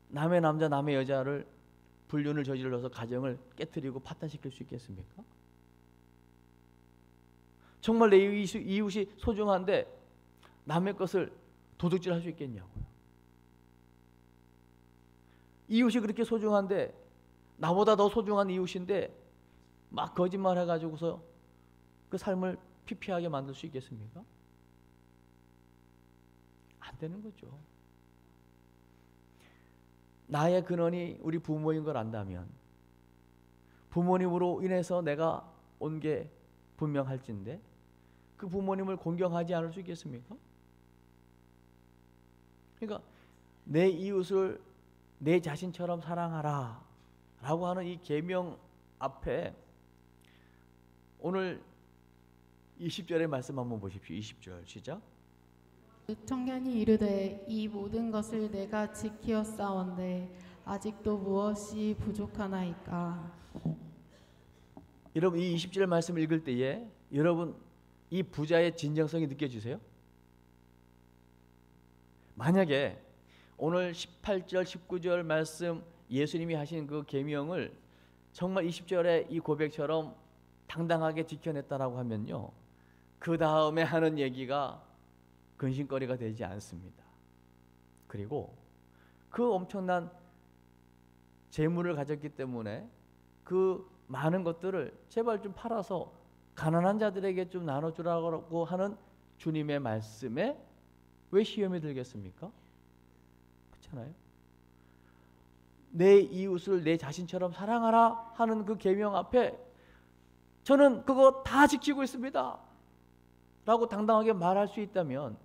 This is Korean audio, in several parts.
남의 남자 남의 여자를 불륜을 저질러서 가정을 깨뜨리고 파탄시킬 수 있겠습니까? 정말 내 이웃이 소중한데 남의 것을 도둑질할 수 있겠냐고요. 이웃이 그렇게 소중한데, 나보다 더 소중한 이웃인데 막 거짓말 해가지고서 그 삶을 피폐하게 만들 수 있겠습니까? 안 되는 거죠. 나의 근원이 우리 부모인 걸 안다면, 부모님으로 인해서 내가 온 게 분명할진데 그 부모님을 공경하지 않을 수 있겠습니까? 그러니까 내 이웃을 내 자신처럼 사랑하라 라고 하는 이 계명 앞에 오늘 20절의 말씀 한번 보십시오. 20절 시작. 청년이 이르되 이 모든 것을 내가 지키었사온데 아직도 무엇이 부족하나이까. 여러분, 이 20절 말씀 읽을 때에 여러분 이 부자의 진정성이 느껴지세요? 만약에 오늘 18절 19절 말씀 예수님이 하신 그 계명을 정말 20절의 이 고백처럼 당당하게 지켜냈다라고 하면요, 그 다음에 하는 얘기가 근심거리가 되지 않습니다. 그리고 그 엄청난 재물을 가졌기 때문에 그 많은 것들을 제발 좀 팔아서 가난한 자들에게 좀 나눠주라고 하는 주님의 말씀에 왜 시험이 들겠습니까? 그렇잖아요. 내 이웃을 내 자신처럼 사랑하라 하는 그 계명 앞에 저는 그거 다 지키고 있습니다 라고 당당하게 말할 수 있다면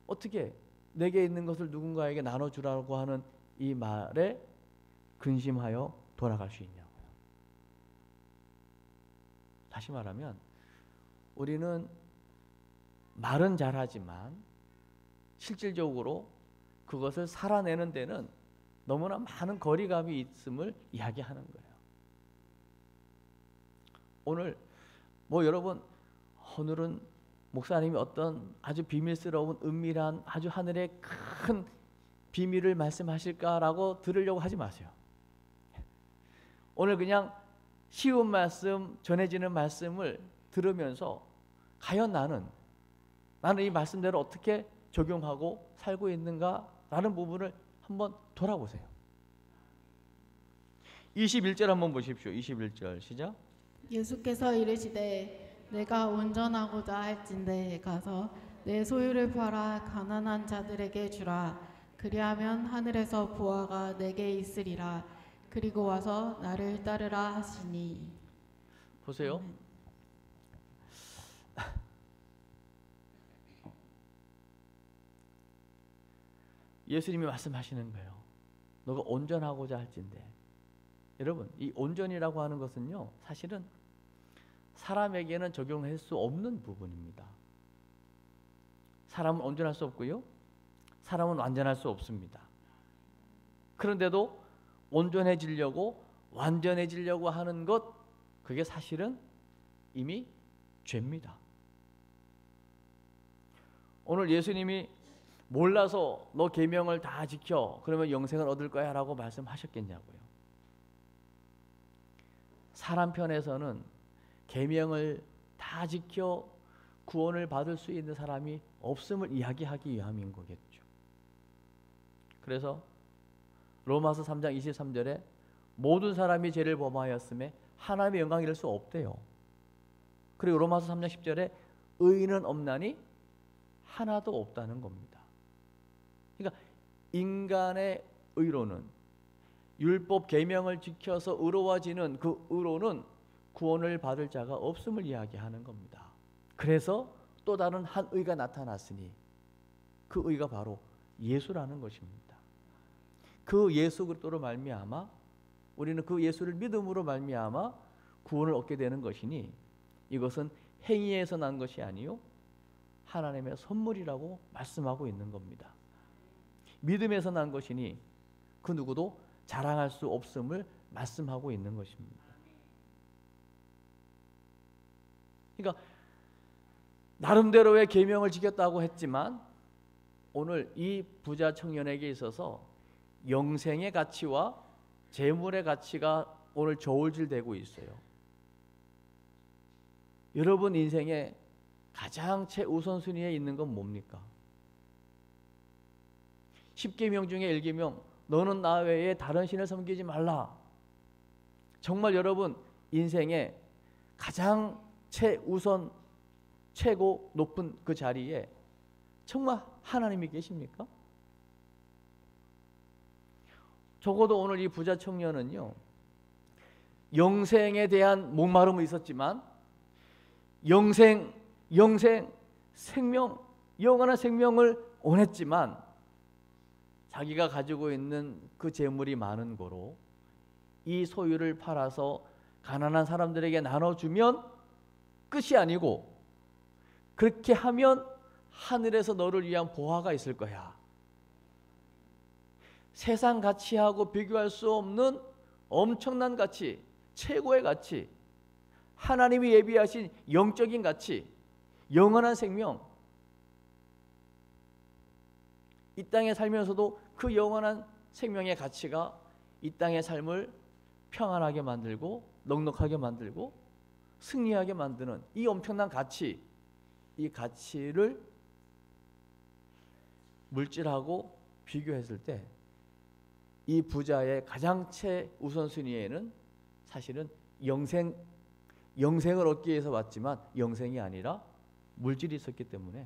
어떻게 내게 있는 것을 누군가에게 나눠주라고 하는 이 말에 근심하여 돌아갈 수 있냐고요. 다시 말하면 우리는 말은 잘하지만 실질적으로 그것을 살아내는 데는 너무나 많은 거리감이 있음을 이야기하는 거예요. 오늘 여러분, 오늘은 목사님이 어떤 아주 비밀스러운 은밀한 아주 하늘의 큰 비밀을 말씀하실까라고 들으려고 하지 마세요. 오늘 그냥 쉬운 말씀, 전해지는 말씀을 들으면서 과연 나는 이 말씀대로 어떻게 적용하고 살고 있는가라는 부분을 한번 돌아보세요. 21절 한번 보십시오. 21절 시작. 예수께서 이르시되 내가 온전하고자 할진대 가서 내 소유를 팔아 가난한 자들에게 주라. 그리하면 하늘에서 보화가 내게 있으리라. 그리고 와서 나를 따르라 하시니. 보세요. 예수님이 말씀하시는 거예요. 너가 온전하고자 할진대. 여러분, 이 온전이라고 하는 것은요, 사실은 사람에게는 적용할 수 없는 부분입니다. 사람은 온전할 수 없고요, 사람은 완전할 수 없습니다. 그런데도 온전해지려고 완전해지려고 하는 것, 그게 사실은 이미 죄입니다. 오늘 예수님이 몰라서 너 계명을 다 지켜 그러면 영생을 얻을 거야 라고 말씀하셨겠냐고요. 사람 편에서는 계명을 다 지켜 구원을 받을 수 있는 사람이 없음을 이야기하기 위함인 거겠죠. 그래서 로마서 3장 23절에 모든 사람이 죄를 범하였음에 하나님의 영광을 이룰 수 없대요. 그리고 로마서 3장 10절에 의인은 없나니 하나도 없다는 겁니다. 그러니까 인간의 의로는, 율법 계명을 지켜서 의로워지는 그 의로는 구원을 받을 자가 없음을 이야기하는 겁니다. 그래서 또 다른 한 의가 나타났으니 그 의가 바로 예수라는 것입니다. 그 예수 그리스도로 말미암아 우리는 그 예수를 믿음으로 말미암아 구원을 얻게 되는 것이니 이것은 행위에서 난 것이 아니요 하나님의 선물이라고 말씀하고 있는 겁니다. 믿음에서 난 것이니 그 누구도 자랑할 수 없음을 말씀하고 있는 것입니다. 그러니까 나름대로의 계명을 지켰다고 했지만 오늘 이 부자 청년에게 있어서 영생의 가치와 재물의 가치가 오늘 저울질되고 있어요. 여러분 인생에 가장 최우선순위에 있는 건 뭡니까? 10계명 중에 1계명, 너는 나 외에 다른 신을 섬기지 말라. 정말 여러분 인생에 가장 최우선, 최고 높은 그 자리에 정말 하나님이 계십니까? 적어도 오늘 이 부자 청년은요, 영생에 대한 목마름은 있었지만 영생, 생명, 영원한 생명을 원했지만 자기가 가지고 있는 그 재물이 많은 거로 이 소유를 팔아서 가난한 사람들에게 나눠주면 끝이 아니고, 그렇게 하면 하늘에서 너를 위한 보화가 있을 거야. 세상 가치하고 비교할 수 없는 엄청난 가치, 최고의 가치, 하나님이 예비하신 영적인 가치, 영원한 생명. 이 땅에 살면서도 그 영원한 생명의 가치가 이 땅의 삶을 평안하게 만들고 넉넉하게 만들고 승리하게 만드는 이 엄청난 가치, 이 가치를 물질하고 비교했을 때 이 부자의 가장 최우선순위에는 사실은 영생을 얻기 위해서 왔지만 영생이 아니라 물질이 있었기 때문에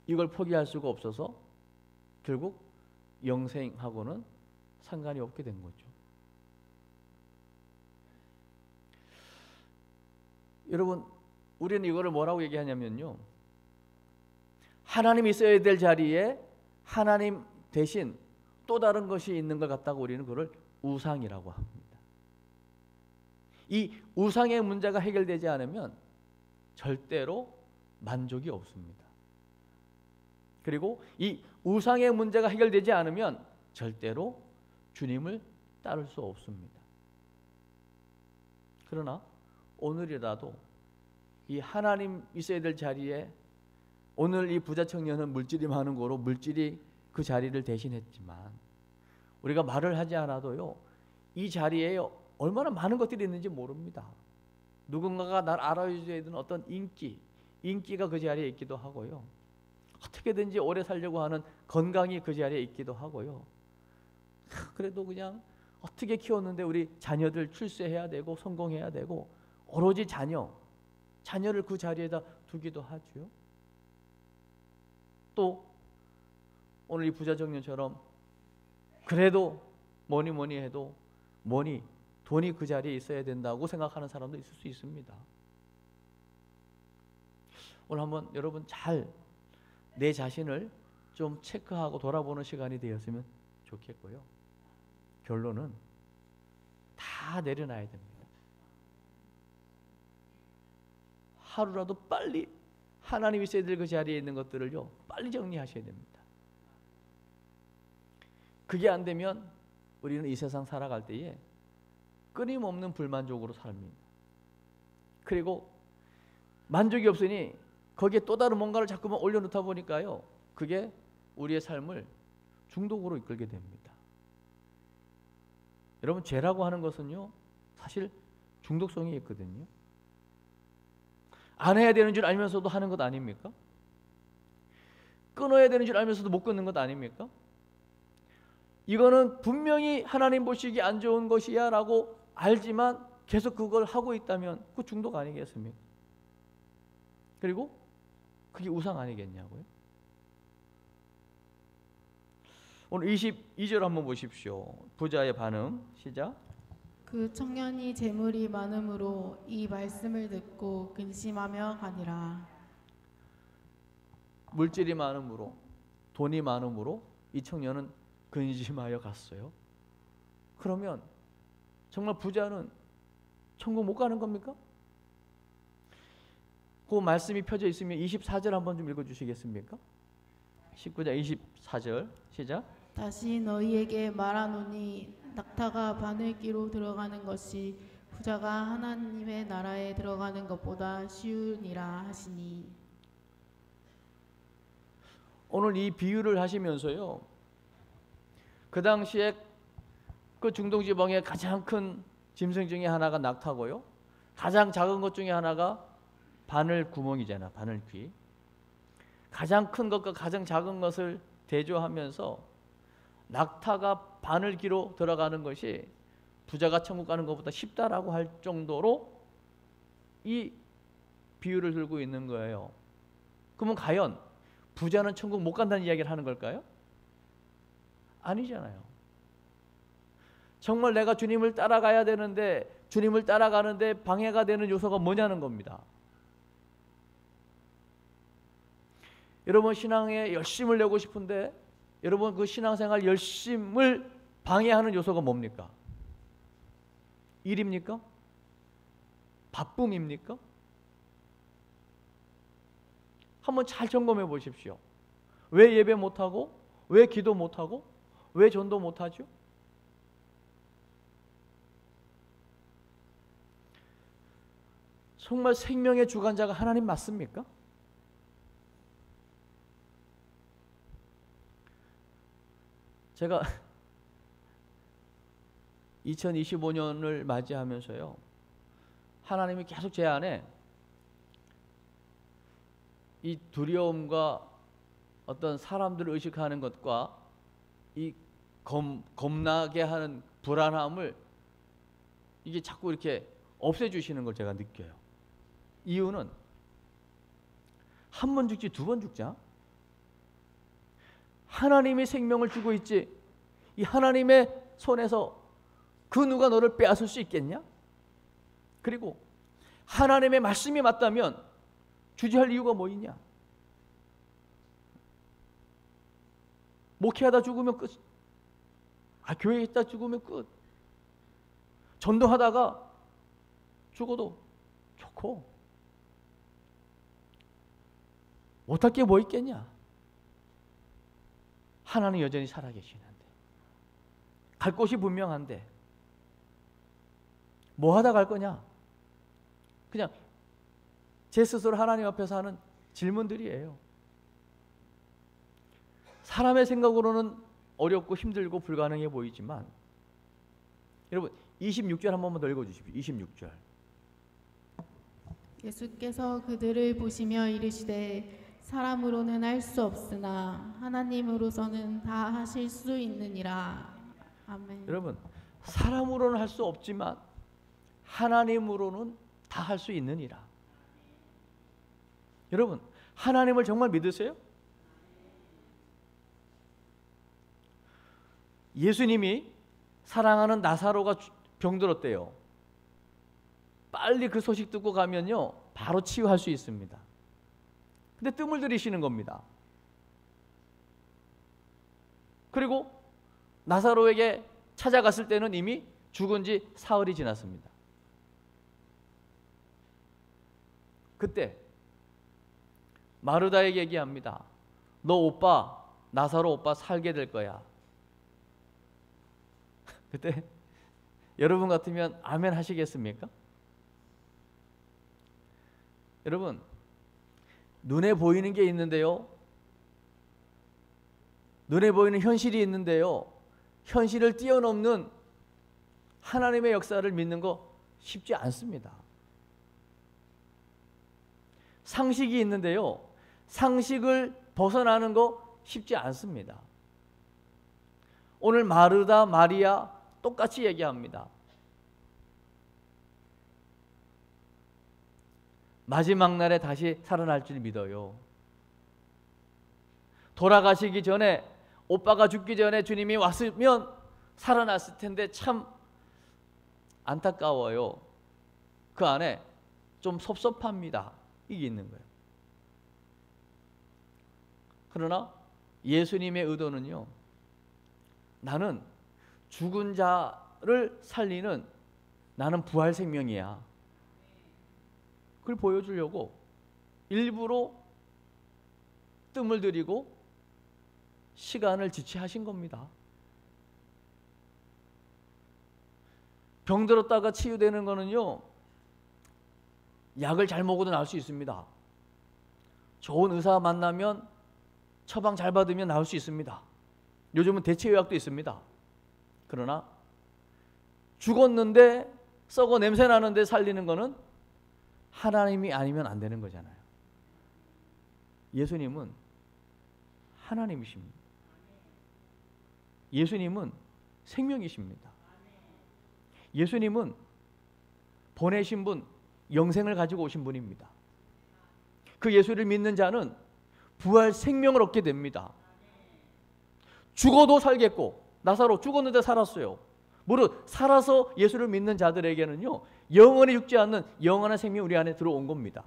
이걸 포기할 수가 없어서 결국 영생하고는 상관이 없게 된 거죠. 여러분, 우리는 이거를 뭐라고 얘기하냐면요, 하나님이 있어야 될 자리에 하나님 대신 또 다른 것이 있는 것 같다고 우리는 그걸 우상이라고 합니다. 이 우상의 문제가 해결되지 않으면 절대로 만족이 없습니다. 그리고 이 우상의 문제가 해결되지 않으면 절대로 주님을 따를 수 없습니다. 그러나 오늘이라도 이 하나님 있어야 될 자리에, 오늘 이 부자 청년은 물질이 많은 거로 물질이 그 자리를 대신했지만 우리가 말을 하지 않아도요, 이 자리에 얼마나 많은 것들이 있는지 모릅니다. 누군가가 날 알아줘야 되는 어떤 인기가 그 자리에 있기도 하고요, 어떻게든지 오래 살려고 하는 건강이 그 자리에 있기도 하고요, 그래도 그냥 어떻게 키웠는데 우리 자녀들 출세해야 되고 성공해야 되고 오로지 자녀를 그 자리에다 두기도 하죠. 또 오늘 이 부자 청년처럼 그래도 뭐니 해도 돈이 그 자리에 있어야 된다고 생각하는 사람도 있을 수 있습니다. 오늘 한번 여러분 잘 내 자신을 좀 체크하고 돌아보는 시간이 되었으면 좋겠고요, 결론은 다 내려놔야 됩니다. 하루라도 빨리 하나님이 있어야 될 그 자리에 있는 것들을요 빨리 정리하셔야 됩니다. 그게 안 되면 우리는 이 세상 살아갈 때에 끊임없는 불만족으로 삽니다. 그리고 만족이 없으니 거기에 또 다른 뭔가를 자꾸만 올려놓다 보니까요, 그게 우리의 삶을 중독으로 이끌게 됩니다. 여러분, 죄라고 하는 것은요 사실 중독성이 있거든요. 안 해야 되는 줄 알면서도 하는 것 아닙니까? 끊어야 되는 줄 알면서도 못 끊는 것 아닙니까? 이거는 분명히 하나님 보시기 안 좋은 것이야 라고 알지만 계속 그걸 하고 있다면 그 중독 아니겠습니까? 그리고 그게 우상 아니겠냐고요? 오늘 22절 한번 보십시오. 부자의 반응 시작. 그 청년이 재물이 많음으로 이 말씀을 듣고 근심하며 가니라. 물질이 많음으로, 돈이 많음으로 이 청년은 근심하여 갔어요. 그러면 정말 부자는 천국 못 가는 겁니까? 그 말씀이 펴져 있으면 24절 한번 좀 읽어주시겠습니까? 19장 24절 시작. 다시 너희에게 말하노니 낙타가 바늘기로 들어가는 것이 부자가 하나님의 나라에 들어가는 것보다 쉬우니라 하시니. 오늘 이 비유를 하시면서요, 그 당시에 그 중동지방의 가장 큰 짐승 중에 하나가 낙타고요, 가장 작은 것 중에 하나가 바늘구멍이잖아, 바늘귀. 가장 큰 것과 가장 작은 것을 대조하면서 낙타가 바늘귀로 들어가는 것이 부자가 천국 가는 것보다 쉽다라고 할 정도로 이 비유를 들고 있는 거예요. 그러면 과연 부자는 천국 못 간다는 이야기를 하는 걸까요? 아니잖아요. 정말 내가 주님을 따라가야 되는데 주님을 따라가는데 방해가 되는 요소가 뭐냐는 겁니다. 여러분 신앙에 열심을 내고 싶은데 여러분 그 신앙생활 열심을 방해하는 요소가 뭡니까? 일입니까? 바쁨입니까? 한번 잘 점검해 보십시오. 왜 예배 못하고? 왜 기도 못하고? 왜 전도 못하죠? 정말 생명의 주관자가 하나님 맞습니까? 제가 2025년을 맞이하면서요, 하나님이 계속 제 안에 이 두려움과 어떤 사람들을 의식하는 것과 이 겁나게 하는 불안함을 이게 자꾸 이렇게 없애주시는 걸 제가 느껴요. 이유는 한 번 죽지 두 번 죽자. 하나님이 생명을 주고 있지, 이 하나님의 손에서 그 누가 너를 빼앗을 수 있겠냐? 그리고 하나님의 말씀이 맞다면 주저할 이유가 뭐 있냐? 목회하다 죽으면 끝. 교회에 있다 죽으면 끝. 전도하다가 죽어도 좋고 못할 게 뭐 있겠냐? 하나님 여전히 살아계시는데, 갈 곳이 분명한데 뭐 하다 갈 거냐? 그냥 제 스스로 하나님 앞에서 하는 질문들이에요. 사람의 생각으로는 어렵고 힘들고 불가능해 보이지만 여러분 26절 한 번만 더 읽어주십시오. 26절. 예수께서 그들을 보시며 이르시되 사람으로는 할 수 없으나 하나님으로서는 다 하실 수 있느니라. 아멘. 여러분 사람으로는 할 수 없지만 하나님으로는 다 할 수 있느니라. 여러분 하나님을 정말 믿으세요? 예수님이 사랑하는 나사로가 병들었대요. 빨리 그 소식 듣고 가면요 바로 치유할 수 있습니다. 근데 뜸을 들이시는 겁니다. 그리고 나사로에게 찾아갔을 때는 이미 죽은 지 사흘이 지났습니다. 그때 마르다에게 얘기합니다. 너 오빠, 나사로 오빠 살게 될 거야. 그때 여러분 같으면 아멘 하시겠습니까? 여러분 눈에 보이는 게 있는데요, 눈에 보이는 현실이 있는데요, 현실을 뛰어넘는 하나님의 역사를 믿는 거 쉽지 않습니다. 상식이 있는데요, 상식을 벗어나는 거 쉽지 않습니다. 오늘 마르다, 마리아 똑같이 얘기합니다. 마지막 날에 다시 살아날 줄 믿어요. 돌아가시기 전에, 오빠가 죽기 전에 주님이 왔으면 살아났을 텐데 참 안타까워요. 그 안에 좀 섭섭합니다. 이게 있는 거예요. 그러나 예수님의 의도는요, 나는 죽은 자를 살리는, 나는 부활 생명이야. 그걸 보여주려고 일부러 뜸을 들이고 시간을 지체하신 겁니다. 병들었다가 치유되는 거는요, 약을 잘 먹어도 나을 수 있습니다. 좋은 의사 만나면 처방 잘 받으면 나을 수 있습니다. 요즘은 대체의학도 있습니다. 그러나 죽었는데 썩어 냄새 나는데 살리는 거는 하나님이 아니면 안 되는 거잖아요. 예수님은 하나님이십니다. 예수님은 생명이십니다. 예수님은 보내신 분, 영생을 가지고 오신 분입니다. 그 예수를 믿는 자는 부활 생명을 얻게 됩니다. 죽어도 살겠고, 나사로 죽었는데 살았어요. 무릇 살아서 예수를 믿는 자들에게는요, 영원히 죽지 않는 영원한 생명이 우리 안에 들어온 겁니다.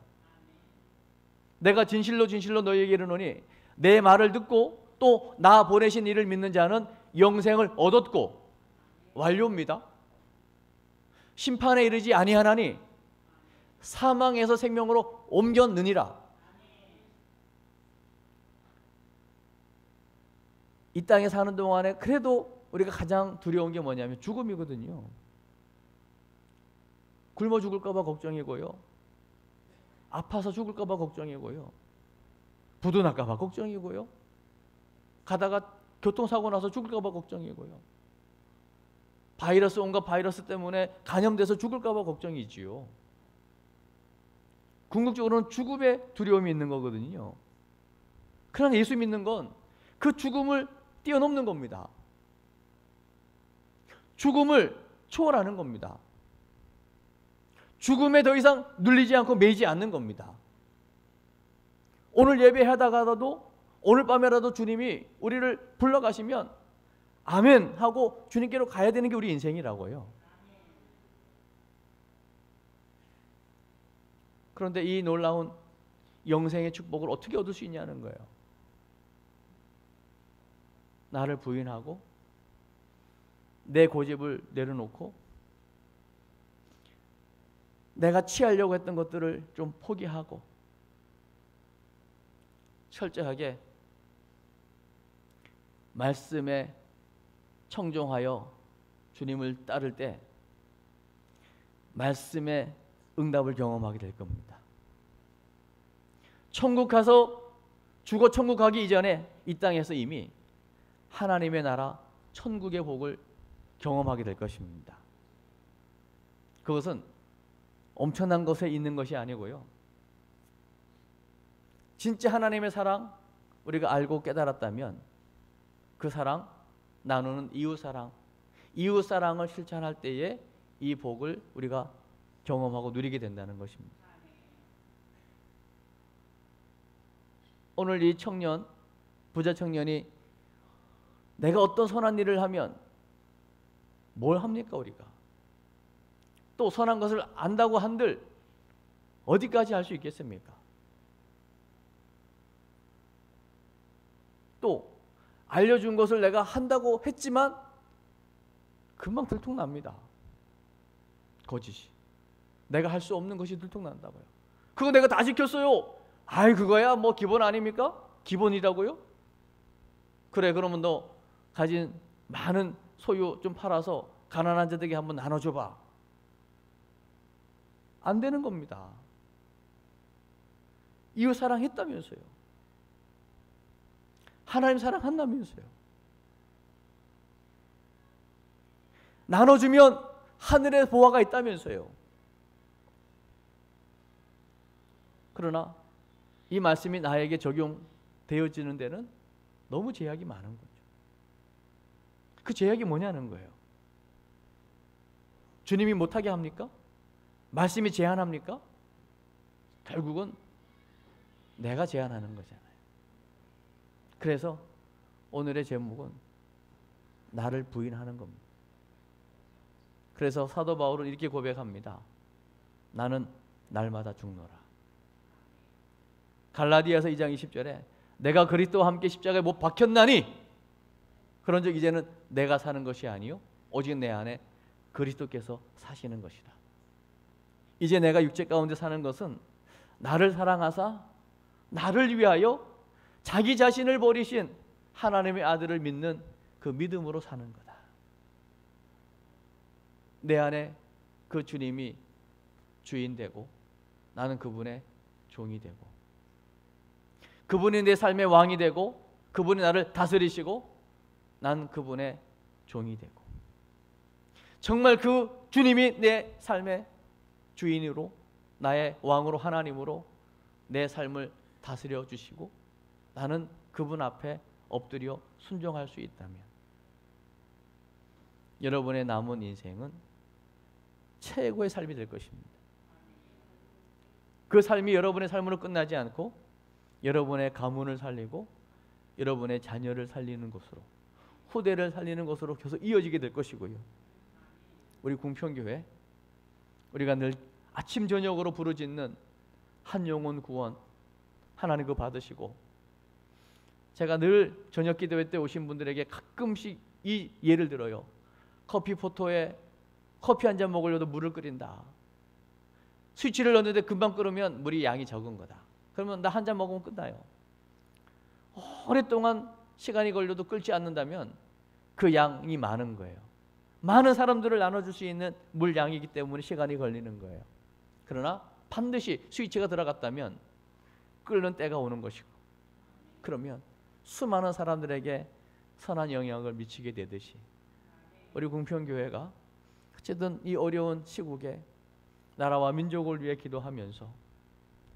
내가 진실로 진실로 너희에게 이르노니 내 말을 듣고 또 나 보내신 이를 믿는 자는 영생을 얻었고, 완료입니다. 심판에 이르지 아니하나니 사망에서 생명으로 옮겼느니라. 이 땅에 사는 동안에 그래도 우리가 가장 두려운 게 뭐냐면 죽음이거든요. 굶어 죽을까 봐 걱정이고요, 아파서 죽을까 봐 걱정이고요, 부도 날까 봐 걱정이고요, 가다가 교통사고 나서 죽을까 봐 걱정이고요, 온갖 바이러스 때문에 감염돼서 죽을까 봐 걱정이지요. 궁극적으로는 죽음의 두려움이 있는 거거든요. 그러나 예수 믿는 건 그 죽음을 뛰어넘는 겁니다. 죽음을 초월하는 겁니다. 죽음에 더 이상 눌리지 않고 매이지 않는 겁니다. 오늘 예배하다가도 오늘 밤에라도 주님이 우리를 불러가시면 아멘 하고 주님께로 가야 되는 게 우리 인생이라고요. 그런데 이 놀라운 영생의 축복을 어떻게 얻을 수 있냐는 거예요. 나를 부인하고 내 고집을 내려놓고 내가 취하려고 했던 것들을 좀 포기하고 철저하게 말씀에 청종하여 주님을 따를 때 말씀의 응답을 경험하게 될 겁니다. 천국 가서 죽어 천국 가기 이전에 이 땅에서 이미 하나님의 나라 천국의 복을 경험하게 될 것입니다. 그것은 엄청난 것에 있는 것이 아니고요, 진짜 하나님의 사랑 우리가 알고 깨달았다면 그 사랑, 나누는 이웃사랑을 실천할 때에 이 복을 우리가 경험하고 누리게 된다는 것입니다. 오늘 이 청년, 부자 청년이 내가 어떤 선한 일을 하면 뭘 합니까? 우리가 또 선한 것을 안다고 한들 어디까지 할 수 있겠습니까? 또 알려준 것을 내가 한다고 했지만 금방 들통납니다. 거짓이. 내가 할 수 없는 것이 들통난다고요. 그거 내가 다 지켰어요. 아이 그거야 뭐 기본 아닙니까? 기본이라고요? 그래 그러면 너 가진 많은 소유 좀 팔아서 가난한 자들에게 한번 나눠줘봐. 안 되는 겁니다. 이웃 사랑했다면서요. 하나님 사랑한다면서요. 나눠주면 하늘의 보화가 있다면서요. 그러나 이 말씀이 나에게 적용되어지는 데는 너무 제약이 많은 거죠. 그 제약이 뭐냐는 거예요. 주님이 못하게 합니까? 말씀이 제한합니까? 결국은 내가 제한하는 거잖아요. 그래서 오늘의 제목은 나를 부인하는 겁니다. 그래서 사도 바울은 이렇게 고백합니다. 나는 날마다 죽노라. 갈라디아서 2장 20절에 내가 그리스도와 함께 십자가에 못 박혔나니 그런즉 이제는 내가 사는 것이 아니요 오직 내 안에 그리스도께서 사시는 것이다. 이제 내가 육체 가운데 사는 것은 나를 사랑하사 나를 위하여 자기 자신을 버리신 하나님의 아들을 믿는 그 믿음으로 사는 거다. 내 안에 그 주님이 주인 되고 나는 그분의 종이 되고 그분이 내 삶의 왕이 되고 그분이 나를 다스리시고 난 그분의 종이 되고, 정말 그 주님이 내 삶의 주인으로, 나의 왕으로, 하나님으로 내 삶을 다스려 주시고 나는 그분 앞에 엎드려 순종할 수 있다면 여러분의 남은 인생은 최고의 삶이 될 것입니다. 그 삶이 여러분의 삶으로 끝나지 않고 여러분의 가문을 살리고 여러분의 자녀를 살리는 것으로, 후대를 살리는 것으로 계속 이어지게 될 것이고요. 우리 궁평교회, 우리가 늘 아침 저녁으로 부르짖는 한 영혼 구원 하나님 그거 받으시고, 제가 늘 저녁 기도회 때 오신 분들에게 가끔씩 이 예를 들어요. 커피 포토에 커피 한 잔 먹으려도 물을 끓인다. 스위치를 넣는데 금방 끓으면 물이 양이 적은 거다. 그러면 나 한 잔 먹으면 끝나요. 오랫동안 시간이 걸려도 끓지 않는다면 그 양이 많은 거예요. 많은 사람들을 나눠줄 수 있는 물량이기 때문에 시간이 걸리는 거예요. 그러나 반드시 스위치가 들어갔다면 끓는 때가 오는 것이고, 그러면 수많은 사람들에게 선한 영향을 미치게 되듯이 우리 궁평교회가 어쨌든 이 어려운 시국에 나라와 민족을 위해 기도하면서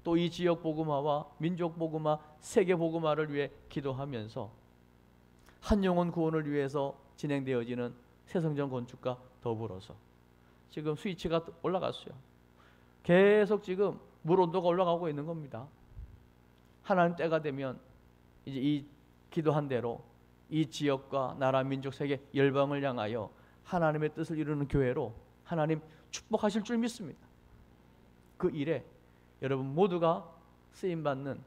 또 이 지역 복음화와 민족 복음화, 세계 복음화를 위해 기도하면서 한 영혼 구원을 위해서 진행되어지는 새성전 건축과 더불어서 지금 스위치가 올라갔어요. 계속 지금 물 온도가 올라가고 있는 겁니다. 하나님 때가 되면 이제 이 기도한 대로 이 지역과 나라, 민족, 세계, 열방을 향하여 하나님의 뜻을 이루는 교회로 하나님 축복하실 줄 믿습니다. 그 일에 여러분 모두가 쓰임받는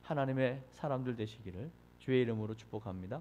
하나님의 사람들 되시기를 주의 이름으로 축복합니다.